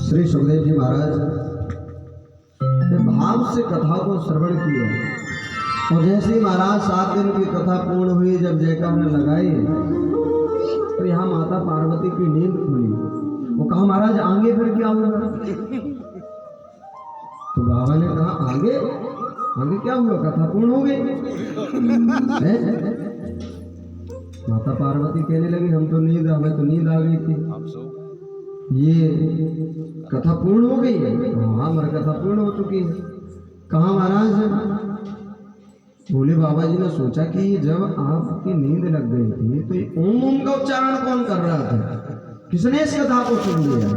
श्री सुखदेव जी महाराज ने भाव से कथा को श्रवण किया और जैसे ही महाराज 7 दिन की कथा पूर्ण हुई, जब जयकार ने लगाई तो यहाँ माता पार्वती की नींद खुली। वो कहा महाराज आगे फिर क्या हुआ? तो बाबा ने कहा आगे आगे क्या हुआ? कथा पूर्ण हो गई। माता पार्वती कहने लगी हमें तो नींद आ गई थी, ये कथा पूर्ण हो गई है? हाँ हमारी कथा पूर्ण हो चुकी है। कहा महाराज? बोले बाबा जी ने सोचा कि जब आपकी नींद लग गई थी तो ये ओम ओम का उच्चारण कौन कर रहा था? किसने इस कथा को सुन लिया?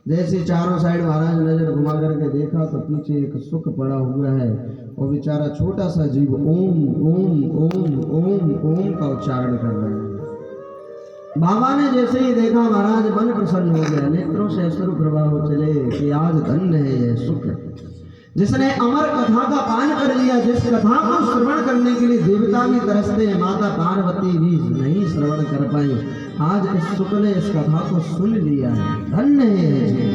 जैसे चारों साइड महाराज नजर घुमा करके देखा तो पीछे एक सुख पड़ा हुआ है और बेचारा छोटा सा जीव ओम ओम ओम ओम ओम का उच्चारण कर रहा है। बाबा ने जैसे ही देखा महाराज मन प्रसन्न हो गया, नेत्रों से अश्रु प्रवाह हो चले कि आज धन्य है यह सुख जिसने अमर कथा का पान कर लिया। जिस कथा को श्रवण करने के लिए देवता भी तरसते हैं, माता पार्वती भी नहीं श्रवण कर पाई, आज इस सुख ने इस कथा को सुन लिया है। धन्य है जी,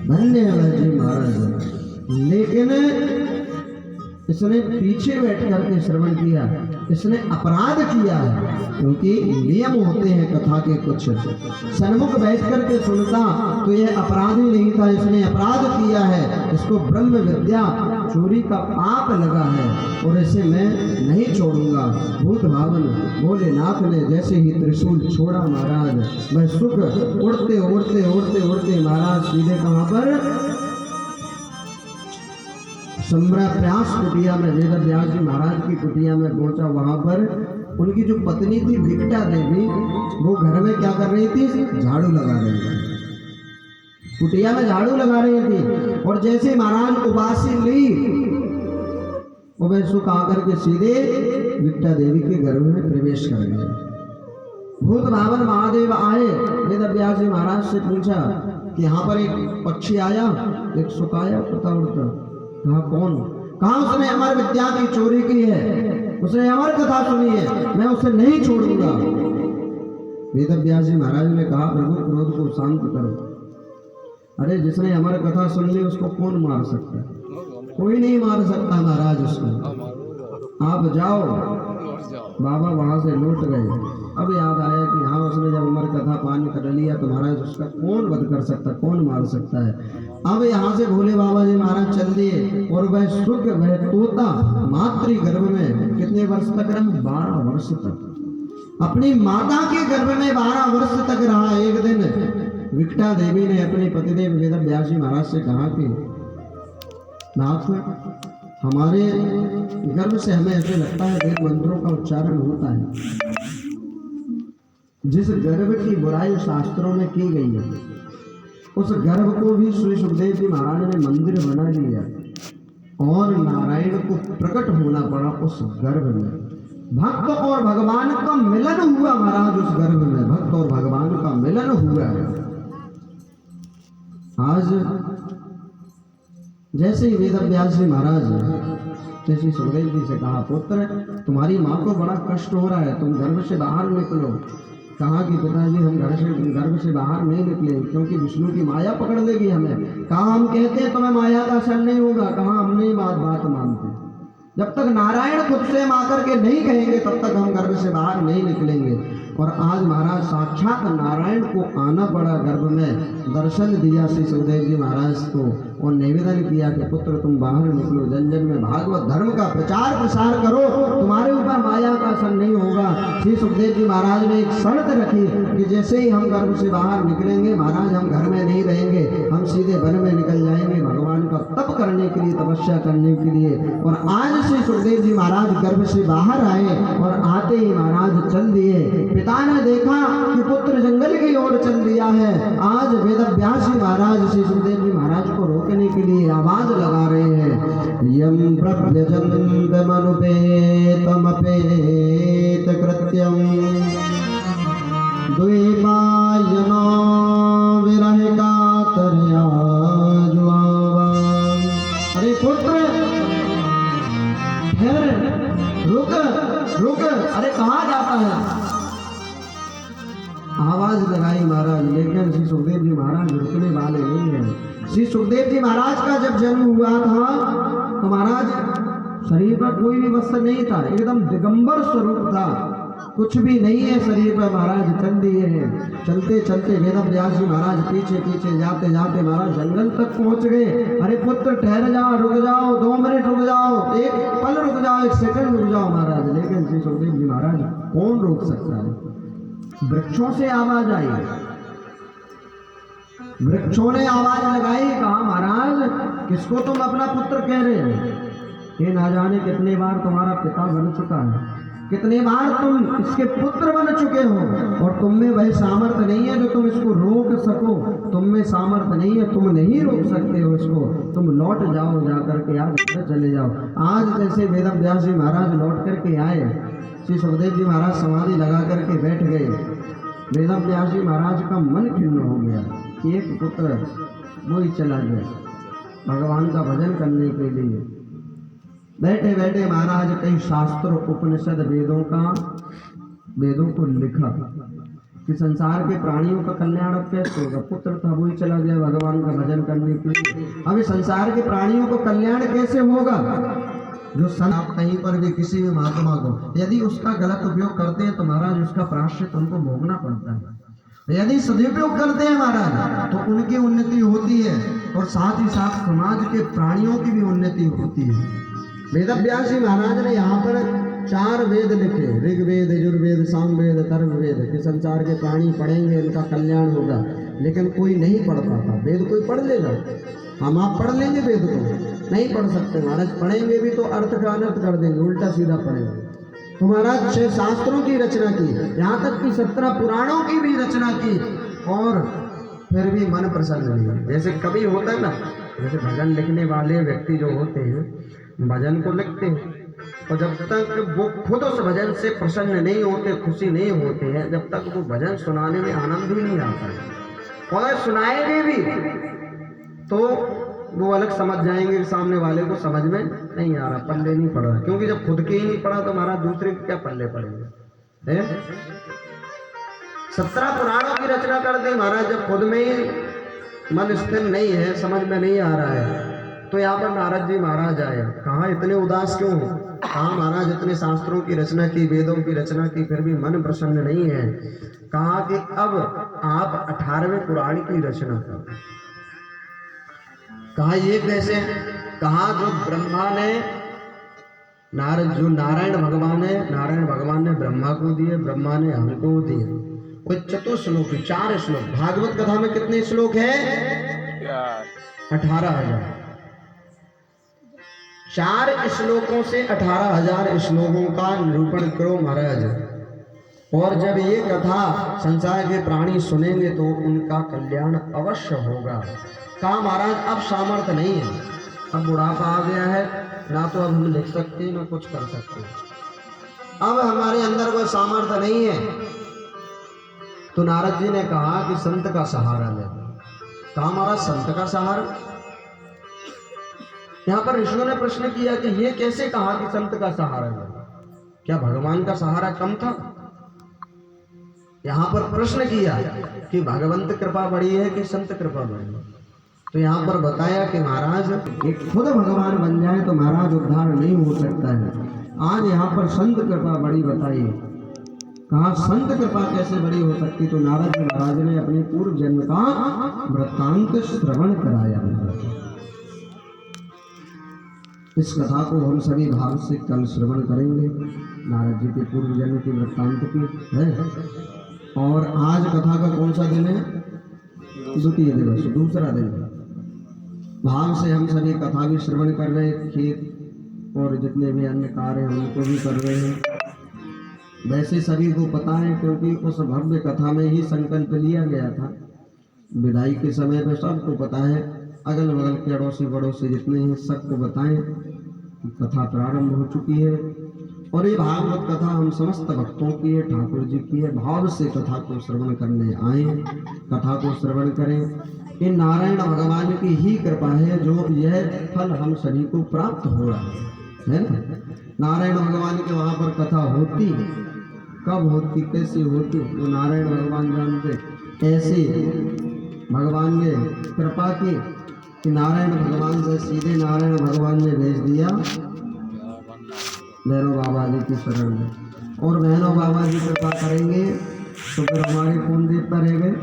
धन्य है जी महाराज। लेकिन इसने पीछे बैठ करके श्रवण किया, इसने अपराध किया है, क्योंकि नियम होते हैं कथा के कुछ। सन्मुख बैठ करके सुनता तो यह अपराधी नहीं था, इसने अपराध किया है। इसको ब्रह्म विद्या चोरी का पाप लगा है और इसे मैं नहीं छोड़ूंगा। भूत भावन भोलेनाथ ने जैसे ही त्रिशूल छोड़ा महाराज, वह सुख उड़ते उड़ते उड़ते उड़ते महाराज सीधे कहां पर? प्रयास कुटिया में, वेद व्यास जी महाराज की कुटिया में पहुंचा। वहां पर उनकी जो पत्नी थी विकटा देवी, वो घर में क्या कर रही थी? झाड़ू लगा रही थी, कुटिया में झाड़ू लगा रही थी। और जैसे महाराज उबासी ली वो वह सुख आकर के सीधे विकटा देवी के गर्भ में प्रवेश कर गए। भूत भावन महादेव आए, वेद व्यास जी महाराज से पूछा कि यहाँ पर एक पक्षी आया, एक सुख आया उड़ता उड़ता। कहा कौन? कहा उसने अमर विद्या की चोरी की है, उसने अमर कथा सुनी है, मैं उसे नहीं छोड़ूंगा। वेद व्यास जी महाराज ने कहा प्रभु क्रोध को शांत करो। अरे जिसने अमर कथा सुन ली उसको कौन मार सकता है? कोई नहीं मार सकता महाराज उसको, आप जाओ। बाबा वहां से लौट गए। अब याद आया कि हाँ उसने जब अमर कथा पान कर लिया तो महाराज उसका कौन वध कर सकता, कौन मार सकता है। अब यहाँ से भोले बाबा जी महाराज चल दिए और वह सुख वह तोता मातृ गर्भ में कितने वर्ष तक रहा? 12 वर्ष तक अपनी माता के गर्भ में 12 वर्ष तक रहा। एक दिन विकटा देवी ने अपने पतिदेव वेद व्यास जी महाराज से कहा कि नाथ हमारे गर्भ से हमें ऐसे लगता है वेद मंत्रों का उच्चारण होता है। जिस गर्भ की बुराई शास्त्रों में की गई है उस गर्भ को भी श्री सुखदेव जी महाराज ने मंदिर बना लिया और नारायण को प्रकट होना पड़ा उस गर्भ में। भक्त और भगवान का मिलन हुआ महाराज उस गर्भ में, भक्त और भगवान का मिलन हुआ है। आज जैसे ही वेद व्यास जी महाराज जैसे सुखदेव जी से कहा पुत्र तुम्हारी माँ को बड़ा कष्ट हो रहा है, तुम गर्भ से बाहर निकलो। कहा कि पिताजी हम गर्भ से बाहर नहीं निकले क्योंकि विष्णु की माया पकड़ लेगी हमें। कहा हम कहते हैं तुम्हें माया का असर नहीं होगा। कहा हम नहीं बात मानते, जब तक नारायण खुद से हम आकर के नहीं कहेंगे तब तक हम गर्भ से बाहर नहीं निकलेंगे। और आज महाराज साक्षात नारायण को आना पड़ा गर्भ में, दर्शन दिया श्री सुखदेव जी महाराज को और निवेदन किया कि पुत्र तुम बाहर निकलो, जन जन में भागवत धर्म का प्रचार प्रसार करो, तुम्हारे ऊपर माया का असर नहीं होगा। श्री सुखदेव जी महाराज ने एक शर्त रखी कि जैसे ही हम गर्भ से बाहर निकलेंगे महाराज हम घर में नहीं रहेंगे, हम सीधे वन में निकल जाएंगे भगवान का तप करने के लिए, तपस्या करने के लिए। और आज श्री सुखदेव जी महाराज गर्भ से बाहर आए और आते ही महाराज चल दिए। पिता ने देखा कि पुत्र जंगल की ओर चल दिया है। आज वेद व्यास जी महाराज श्री सुखदेव जी महाराज को रोकने के लिए आवाज लगा रहे हैं। यम प्रव्यजन्त मनुपेतमपेत कृत्यम द्वैपायनो विरह कातरया जुआवा। अरे पुत्र फिर रुक रुक, अरे कहाँ जाता है? आवाज लगाई महाराज, लेकिन श्री सुखदेव जी महाराज रुकने वाले नहीं है। श्री सुखदेव जी महाराज का जब जन्म हुआ था तो महाराज शरीर पर कोई भी वस्त्र नहीं था, एकदम दिगंबर स्वरूप था, कुछ भी नहीं है शरीर पर। महाराज चल दिए हैं, चलते चलते वेद व्यास जी महाराज पीछे पीछे जाते जाते महाराज जंगल तक पहुंच गए। अरे पुत्र ठहर जाओ, रुक जाओ, 2 मिनट रुक जाओ, एक पल रुक जाओ, 1 सेकंड रुक जाओ महाराज। लेकिन श्री सुखदेव जी महाराज कौन रोक सकता है। वृक्षों से आवाज आई, वृक्षों ने आवाज लगाई, कहा महाराज किसको तुम अपना पुत्र कह रहे हो? ये ना जाने कितने बार तुम्हारा पिता बन चुका है, कितने बार तुम इसके पुत्र बन चुके हो, और तुम में वह सामर्थ्य नहीं है जो तुम इसको रोक सको। तुम में सामर्थ्य नहीं है, तुम नहीं रोक सकते हो इसको। तुम लौट जाओ, जा करके आज चले जाओ। आज जैसे वेद व्यास जी महाराज लौट करके आए, श्री सुखदेव जी महाराज समाधि लगा करके बैठ गए। वेद व्यास जी महाराज का मन खिन्न हो गया, एक पुत्र वो ही चला गया भगवान का भजन करने के लिए। बैठे बैठे महाराज कई शास्त्र उपनिषद वेदों को लिखा कि संसार के प्राणियों का कल्याण अब कैसे होगा। पुत्र था वो ही चला गया भगवान का भजन करने के लिए, अभी संसार के प्राणियों को कल्याण कैसे होगा। जो संत आप कहीं पर भी किसी भी महात्मा को यदि उसका गलत उपयोग करते हैं तो महाराज उसका प्रायश्चित उनको भोगना पड़ता है। यदि सदुपयोग करते हैं महाराज तो उनकी उन्नति होती है, और साथ ही साथ समाज के प्राणियों की भी उन्नति होती है। वेद व्यास जी महाराज ने यहाँ पर 4 वेद लिखे, ऋग्वेद, यजुर्वेद, सामवेद, अथर्ववेद, कि संसार के प्राणी पढ़ेंगे उनका कल्याण होगा। लेकिन कोई नहीं पढ़ पाता वेद। कोई पढ़ लेगा, हम आप पढ़ लेंगे वेद को? नहीं पढ़ सकते महाराज। पढ़ेंगे भी तो अर्थ का अनर्थ कर देंगे, उल्टा सीधा पढ़ेंगे। तो महाराज 6 शास्त्रों की रचना की, यहाँ तक कि 17 पुराणों की भी रचना की, और फिर भी मन प्रसन्न नहीं। जैसे कवि होता है ना, जैसे भजन लिखने वाले व्यक्ति जो होते हैं भजन को लिखते हैं, और जब तक वो खुद उस भजन से प्रसन्न नहीं होते, खुशी नहीं होते हैं, जब तक वो भजन सुनाने में आनंद ही नहीं आता है। और सुनाएंगे भी तो वो अलग समझ जाएंगे कि सामने वाले को समझ में नहीं आ रहा, पल्ले नहीं पड़ रहा। क्योंकि जब खुद के ही नहीं पड़ा तो हमारा दूसरे के क्या पल्ले पड़ेंगे। 17 पुराणों की रचना कर दे महाराज, जब खुद में ही मन स्थिर नहीं है, समझ में नहीं आ रहा है, तो यहाँ पर नारद जी महाराज आए। कहाँ इतने उदास क्यों हो? कहाँ महाराज इतने शास्त्रों की रचना की, वेदों की रचना की, फिर भी मन प्रसन्न नहीं है। कहा कि अब आप 18वें पुराण की रचना करो। कहा ये कैसे? कहा जो ब्रह्मा ने नारायण भगवान ने ब्रह्मा को दिए, ब्रह्मा ने हमको दिए। कोई 4 श्लोक, 4 श्लोक। भागवत कथा में कितने श्लोक है? 18,000। 4 श्लोकों से 18,000 श्लोकों का निरूपण करो महाराज। और जब ये कथा संसार के प्राणी सुनेंगे तो उनका कल्याण अवश्य होगा। कहा महाराज अब सामर्थ्य नहीं है, अब बुढ़ापा आ गया है, ना तो अब हम लिख सकते ना कुछ कर सकते, अब हमारे अंदर कोई सामर्थ्य नहीं है। तो नारद जी ने कहा कि संत का सहारा ले। कहा महाराज संत का सहारा? यहाँ पर ऋषियों ने प्रश्न किया कि ये कैसे कहा कि संत का सहारा ले? क्या भगवान का सहारा कम था? यहाँ पर प्रश्न किया कि भगवंत कृपा बड़ी है कि संत कृपा बड़ी है? तो यहाँ पर बताया कि महाराज एक खुद भगवान बन जाए तो महाराज उद्धार नहीं हो सकता है। आज यहाँ पर संत कृपा बड़ी बताई। कहा संत कृपा कैसे बड़ी हो सकती? तो नारद जी महाराज ने अपने पूर्व जन्म का वृत्तांत श्रवण कराया। इस कथा को हम सभी भाव से कल श्रवण करेंगे, नारद जी के पूर्व जन्म की वृत्तांत की है। और आज कथा का कौन सा दिन है? द्वितीय दिवस, दूसरा दिन। भाव से हम सभी कथा भी श्रवण कर रहे हैं, खेत और जितने भी अन्य कार्य हैं उनको भी कर रहे हैं। वैसे सभी को पता है क्योंकि उस भव्य कथा में ही संकल्प लिया गया था। विदाई के समय पे सबको पता है, अगल बगल के अड़ोसी पड़ोसी जितने हैं सबको बताएं कि कथा प्रारंभ हो चुकी है। और ये भागवत कथा हम समस्त भक्तों की है, ठाकुर जी की है। भाव से कथा को श्रवण करने आए, कथा को श्रवण करें। ये नारायण भगवान की ही कृपा है जो यह फल हम सभी को प्राप्त हो रहा है ना। नारायण भगवान के वहाँ पर कथा होती है, कब होती कैसी होती वो नारायण भगवान जानते। ऐसी भगवान ने कृपा की कि नारायण भगवान से सीधे नारायण भगवान ने भेज दिया भैरव बाबा जी की शरण में। और भैरव बाबा जी कृपा करेंगे तो फिर हमारे कौन देवता रह गए?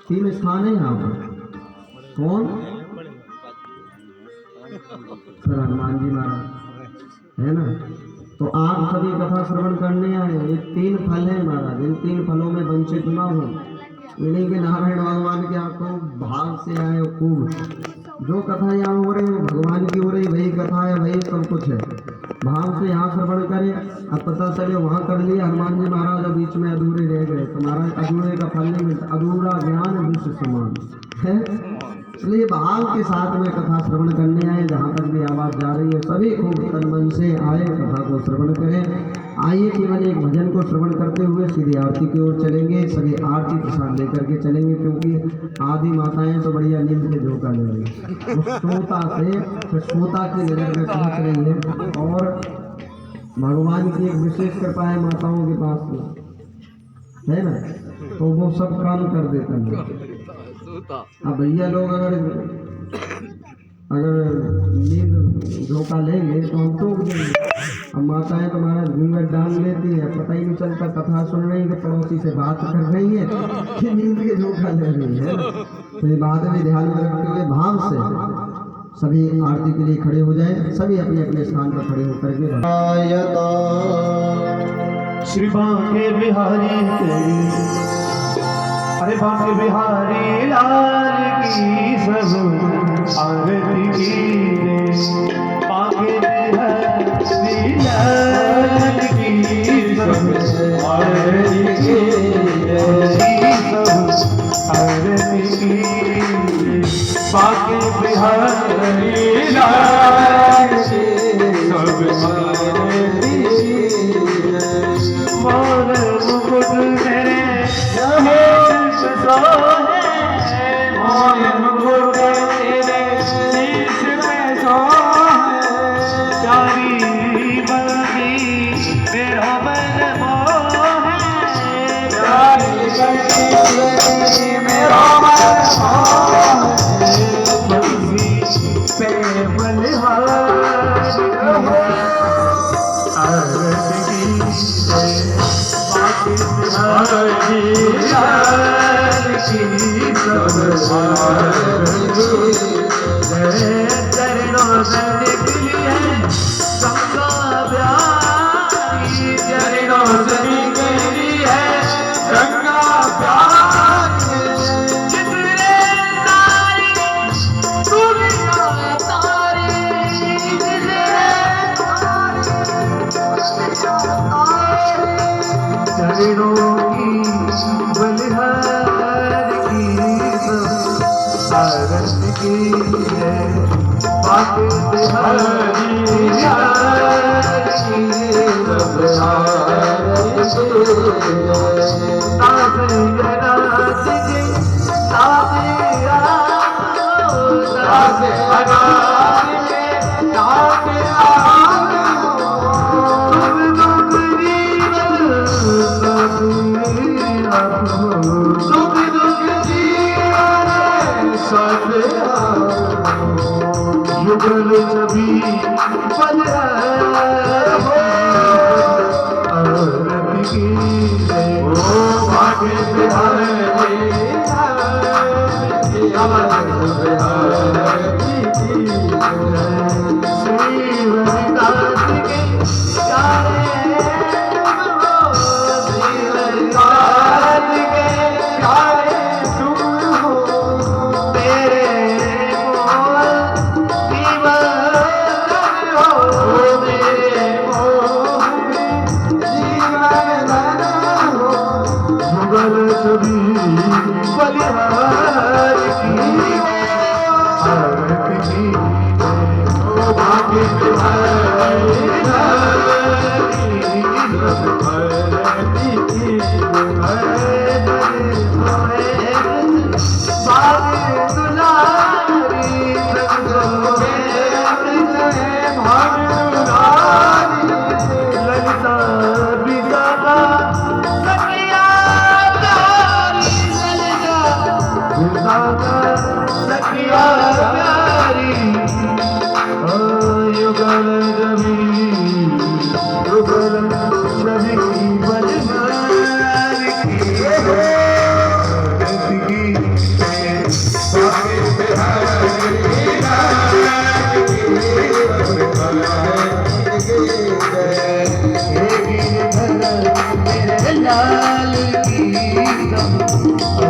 3 स्थान है यहाँ पर। कौन? फिर हनुमान जी महाराज है ना। तो आप सभी कथा श्रवण करने आए। ये 3 फल है महाराज, इन 3 फलों में वंचित ना हो। इन्हीं के नारायण भगवान के आपको भाव से आए खूब। जो कथा यहाँ हो रही वो भगवान की हो रही, वही कथा है, वही सब कुछ है। भाव से यहाँ श्रवण करें। अब पता चले वहाँ कर लिया हनुमान जी महाराज और बीच में अधूरे रह गए तो महाराज अधूरे का फल नहीं मिलता। अधूरा ज्ञान विश्व समान है। इसलिए भाव के साथ में कथा श्रवण करने आए। जहाँ तक भी आवाज़ जा रही है सभी खूब तन मन से आए, कथा को श्रवण करें। आइए केवल एक भजन को श्रवण करते हुए सीधे आरती की ओर चलेंगे। सभी आरती प्रसाद लेकर के चलेंगे, क्योंकि आदि माताएं तो बढ़िया नींद के झोंका ले रही है। श्रोता से श्रोता की नजर में पहुँच रही है। और भगवान की एक विशेष कृपा है माताओं के पास में, है ना, तो वो सब काम कर देते हैं। अब भैया लोग अगर नींद धोखा लेंगे तो हम टोक देंगे। अब माताएं तुम्हारा घूंघट डाल लेती है, पता ही नहीं चलता कथा सुन रही है कि पड़ोसी से बात कर रही है कि नींद के धोखा ले रही है। तो ये बात भी ध्यान में रखते हुए भाव से सभी आरती के लिए खड़े हो जाए। सभी अपने अपने स्थान पर खड़े होकर के श्री बांके बिहारी अरे बांके बिहारी लाल की सब आरती की बांके बिहारी लाल की सब आरती की बांके बिहारी लाल की सब आरती मोर मुकुट मेरे मोर मुकुट तेरे शीश में सोहे चारी बंदी मेरा मन मोहे चारी बंदी मेरा मन मोहे बंसी पे बलिहार चरणों से निकली है गंगा प्यारी, चरणों से निकली है गंगा प्यारी। जितने तारी दुनिया तारी, जितने चरणों की बलिहार की आरती की है बांके बिहारी लाल की सब आरती युगल छवि बन हो आरती की ओ बांके बिहारी श्री हरिदास के प्यारे श्री हरिदास के प्यारे तुम हो तेरे सभी बलिहार की आरती की ओ बांके बिहारी लाल की सब आरती की बाबे दुलारी रंगों में भाग दुलारी ललिता बिदा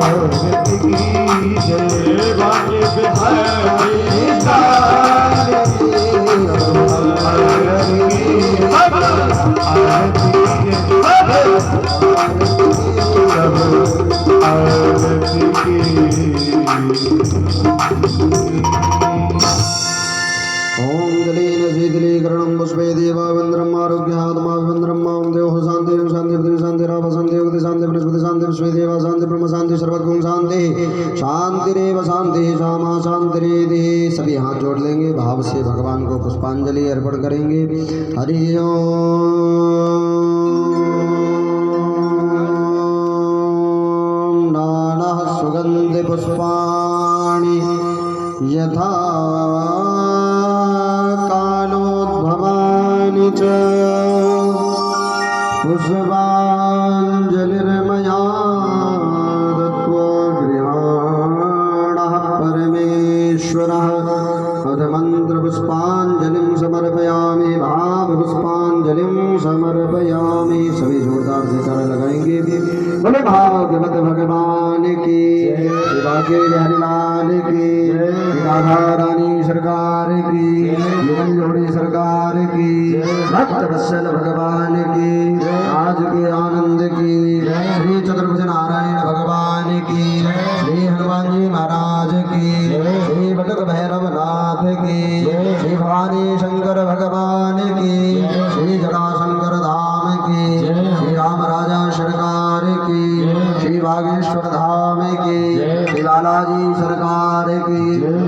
आरती की जय बाजे बिहारी लाल की आरती की आरती ओम जलेन शीतलीकरणं पुष्पे देवाविन्द्रम् आरोग्यात्माविन्द्रम् मां देवः शान्ति शान्ति पृथ्वी शान्ति राव शान्ति अग्नि शान्ति बृहस्पति शान्ति विश्वे देवा शान्ति ब्रह्म शान्ति सर्वगुण शान्ति शान्तिरेव शान्ति सामा शान्तिरेधि। सभी हाथ जोड़ लेंगे, भाव से भगवान को पुष्पांजलि अर्पण करेंगे। हरि ओम। नानः सुगन्धि पुष्पाणि यथा कालोद्भवानि च पुष्पाञ्जलिर्मया दत्त्वा गृहाणः परमेश्वरः। अथ मन्त्रपुष्पाञ्जलिं समर्पयामि, भावपुष्पाञ्जलिं समर्पयामि। सभी जोरदार जयकारा लगाएंगे। बोले भागवत भगवान की, भाग्य हरिलाल की, राधा रानी सरकार की, युगल जोड़ी सरकार की, भक्त वत्सल भगवान की, आज के आनंद की, श्री चतुर्भुज नारायण भगवान की, श्री हनुमान जी महाराज की, श्री बटक भैरव नाथ की, श्री भवानी शंकर भगवान की, श्री जटाशंकर धाम की, श्री राम राजा सरकार की, श्री बागेश्वर धाम की, श्री बालाजी सरकार की।